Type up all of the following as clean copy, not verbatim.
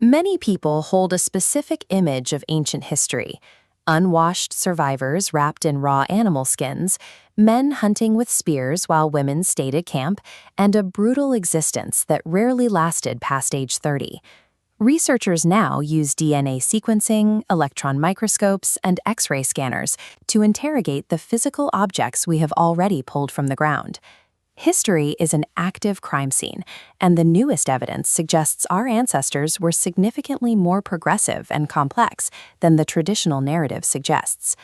Many people hold a specific image of ancient history: unwashed survivors wrapped in raw animal skins, men hunting with spears while women stayed at camp, and a brutal existence that rarely lasted past age 30. Researchers now use DNA sequencing, electron microscopes, and X-ray scanners to interrogate the physical objects we have already pulled from the ground. History is an active crime scene, and the newest evidence suggests our ancestors were significantly more progressive and complex than the traditional narrative suggests.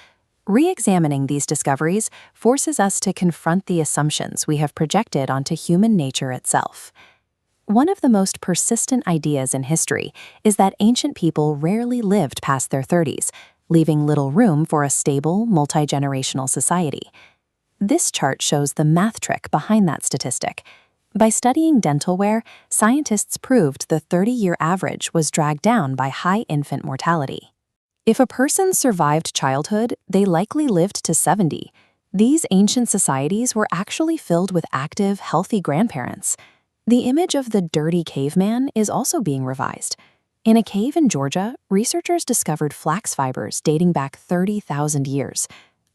Re-examining these discoveries forces us to confront the assumptions we have projected onto human nature itself. One of the most persistent ideas in history is that ancient people rarely lived past their 30s, leaving little room for a stable, multi-generational society. This chart shows the math trick behind that statistic. By studying dental wear, scientists proved the 30-year average was dragged down by high infant mortality. If a person survived childhood, they likely lived to 70. These ancient societies were actually filled with active, healthy grandparents. The image of the dirty caveman is also being revised. In a cave in Georgia, researchers discovered flax fibers dating back 30,000 years.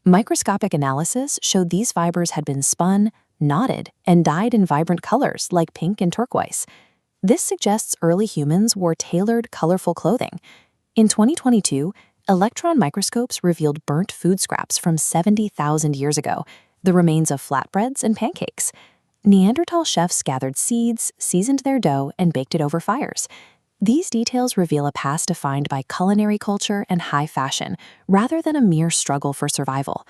Microscopic analysis showed these fibers had been spun, knotted, and dyed in vibrant colors like pink and turquoise. This suggests early humans wore tailored, colorful clothing. In 2022, electron microscopes revealed burnt food scraps from 70,000 years ago, the remains of flatbreads and pancakes. Neanderthal chefs gathered seeds, seasoned their dough, and baked it over fires. These details reveal a past defined by culinary culture and high fashion, rather than a mere struggle for survival.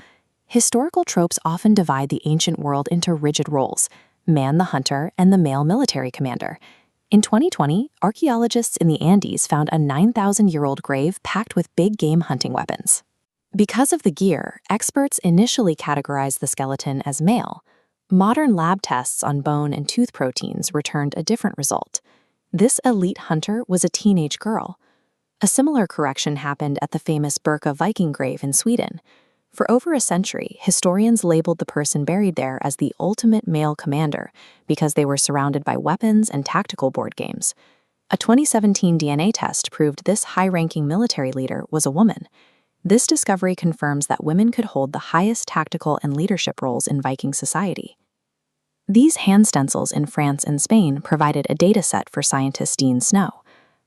Historical tropes often divide the ancient world into rigid roles: man the hunter and the male military commander. In 2020, archaeologists in the Andes found a 9,000-year-old grave packed with big game hunting weapons. Because of the gear, experts initially categorized the skeleton as male. Modern lab tests on bone and tooth proteins returned a different result. This elite hunter was a teenage girl. A similar correction happened at the famous Birka Viking grave in Sweden. For over a century, historians labeled the person buried there as the ultimate male commander because they were surrounded by weapons and tactical board games. A 2017 DNA test proved this high-ranking military leader was a woman. This discovery confirms that women could hold the highest tactical and leadership roles in Viking society. These hand stencils in France and Spain provided a data set for scientist Dean Snow.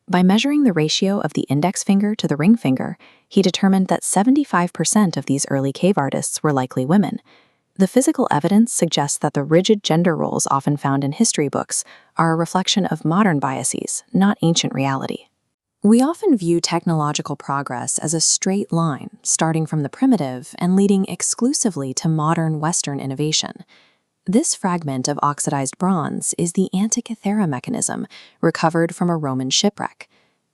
By measuring the ratio of the index finger to the ring finger, he determined that 75% of these early cave artists were likely women. The physical evidence suggests that the rigid gender roles often found in history books are a reflection of modern biases, not ancient reality. We often view technological progress as a straight line, starting from the primitive and leading exclusively to modern Western innovation. This fragment of oxidized bronze is the Antikythera mechanism recovered from a Roman shipwreck.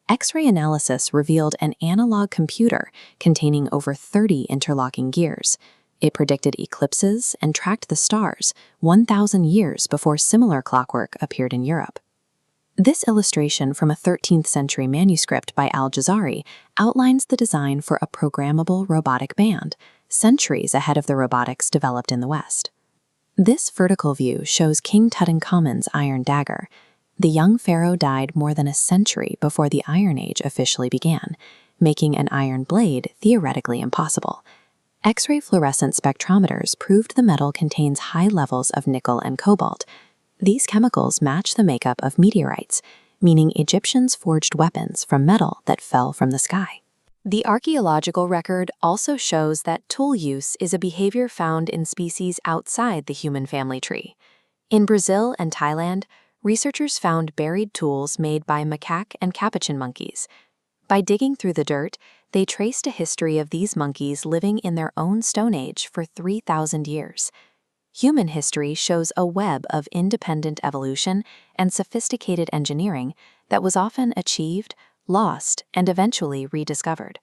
X-ray analysis revealed an analog computer containing over 30 interlocking gears. It predicted eclipses and tracked the stars 1,000 years before similar clockwork appeared in Europe. This illustration from a 13th century manuscript by Al-Jazari outlines the design for a programmable robotic band, centuries ahead of the robotics developed in the West. This vertical view shows King Tutankhamun's iron dagger. The young pharaoh died more than a century before the Iron Age officially began, making an iron blade theoretically impossible. X-ray fluorescent spectrometers proved the metal contains high levels of nickel and cobalt. These chemicals match the makeup of meteorites, meaning Egyptians forged weapons from metal that fell from the sky. The archaeological record also shows that tool use is a behavior found in species outside the human family tree. In Brazil and Thailand, researchers found buried tools made by macaque and capuchin monkeys. By digging through the dirt, they traced a history of these monkeys living in their own Stone Age for 3,000 years. Human history shows a web of independent evolution and sophisticated engineering that was often achieved, lost, and eventually rediscovered.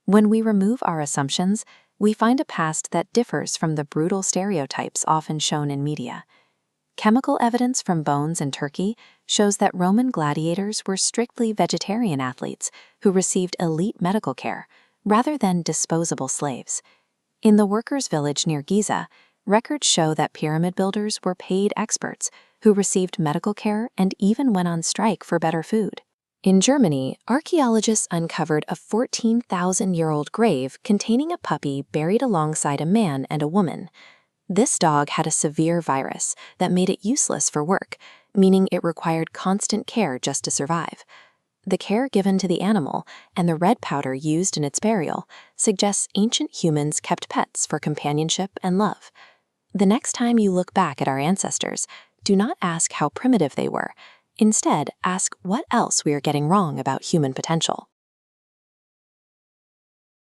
When we remove our assumptions, we find a past that differs from the brutal stereotypes often shown in media. Chemical evidence from bones in Turkey shows that Roman gladiators were strictly vegetarian athletes who received elite medical care, rather than disposable slaves. In the workers' village near Giza, records show that pyramid builders were paid experts who received medical care and even went on strike for better food. In Germany, archaeologists uncovered a 14,000-year-old grave containing a puppy buried alongside a man and a woman. This dog had a severe virus that made it useless for work, meaning it required constant care just to survive. The care given to the animal and the red powder used in its burial suggests ancient humans kept pets for companionship and love. The next time you look back at our ancestors, do not ask how primitive they were. Instead, ask what else we are getting wrong about human potential.